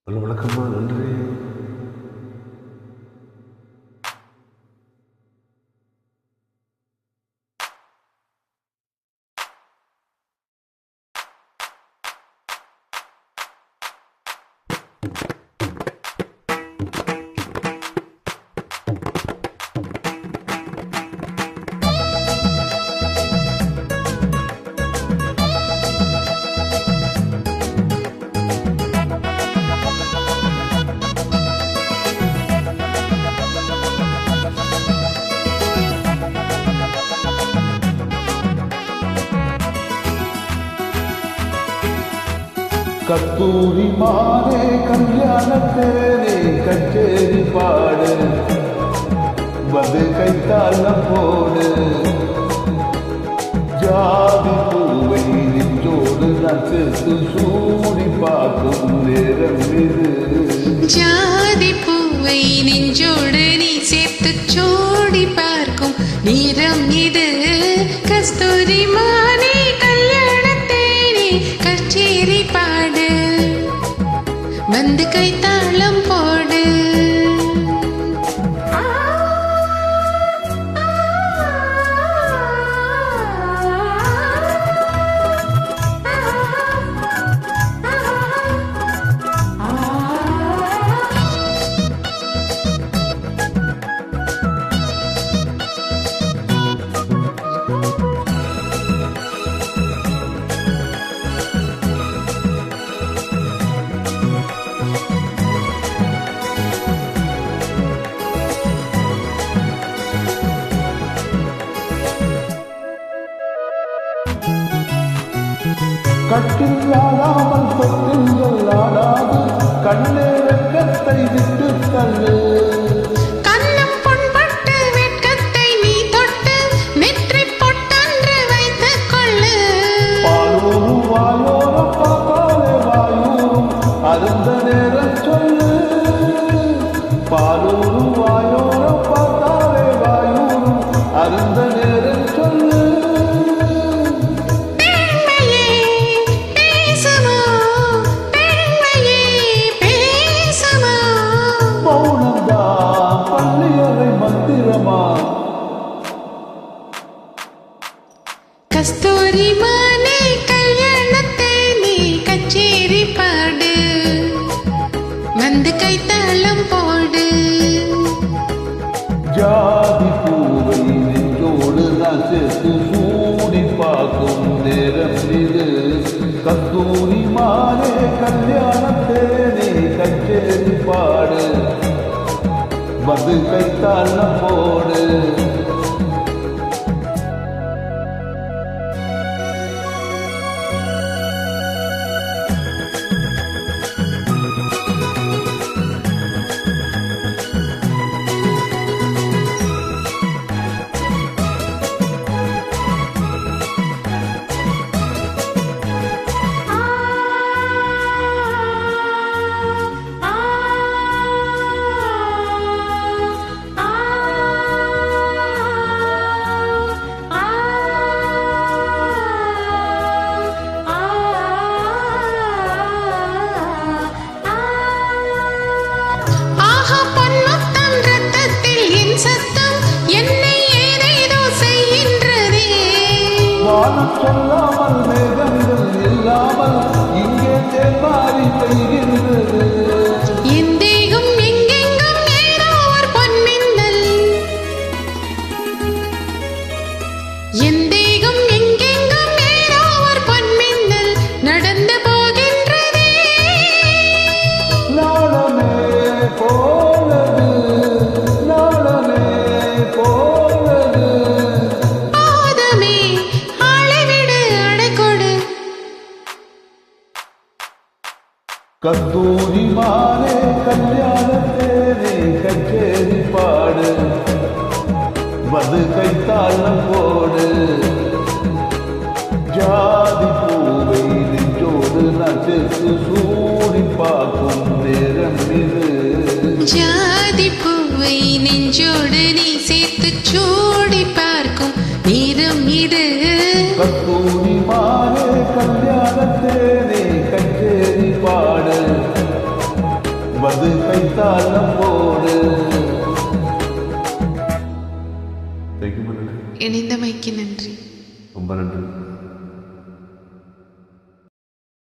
வணக்கம்மா, நன்றி. கஸ்தூரி மானே கல்யாணத்தேனே கச்சேரி பாடு, வந்து கைத்தாளம் போடு. ஜாதி பூவை நெஞ்சோடு நான் சேர்த்து சூடி பார்க்கும் நேரம் இது. ஜாதி பூவை நெஞ்சோடு நீ சேர்த்து சூடி பார்க்கும் நேரம் இது. கஸ்தூரி மானே கல்யாணத்தேனே கச்சேரி பாடு, வந்து கைத்தாளம் போடு. கட்டில் ஆடாமல் தொட்டில்கள் ஆடாது, கண்ணே வெட்கத்தை விட்டு தள்ளு. கண்ணம் பொன்பட்டு வெட்கத்தை நீ தொட்டு நெற்றி பொட்டன்று வைத்துக் கொள்ளு. பாலூரும் வாயோரம் பார்த்தாலே வாயூரும் அருந்த நேரம் சொல்லு. பாலூரும் வாயோரம் பார்த்தாலே வாயூரும் அருந்த நேரம் சொல்லு. கஸ்தூரி மானே கல்யாணத்தேனே கச்சேரி பாடு, வந்து கைத்தாளம் போடு. ஜாதி பூவை நெஞ்சோடு நான் சேர்த்து சூடி பார்க்கும் நேரம் இது. கஸ்தூரி மானே கல்யாணத்தேனே கச்சேரி பாடு, வந்து கைத்தாளம் போடு. சொல்லாமல் மேகங்கள் இல்லாமல் இங்கே தேமாறி பெய்கின்றது. என் தேகம் எங்கெங்கும் ஏதோ ஒரு பொன்மின்னல், என் தேகம் எங்கெங்கும் ஏதோ ஒரு பொன்மின்னல் நடந்து போகின்றதே. நாளமே போனது, நாளமே போனது. போதுமே ஆளைவிடு அடைக்கொடு. கஸ்தூரி மானே கல்யாணத்தேனே கச்சேரி பாடு, வந்து கைத்தாளம் போடு. ஜாதி பூவை நெஞ்சோடு நான் சேர்த்து சூடி பார்க்கும் நேரம் இது. ஜாதி பூவை நெஞ்சோடு நீ சேர்த்து சூடி பார்க்கும் நேரம் இது. கஸ்தூரி மானே கல்யாணத்தேனே கச்சேரி பாடு, வந்து கைத்தாளம் போடு. இணைந்தமைக்கு நன்றி. ரொம்ப நன்றி.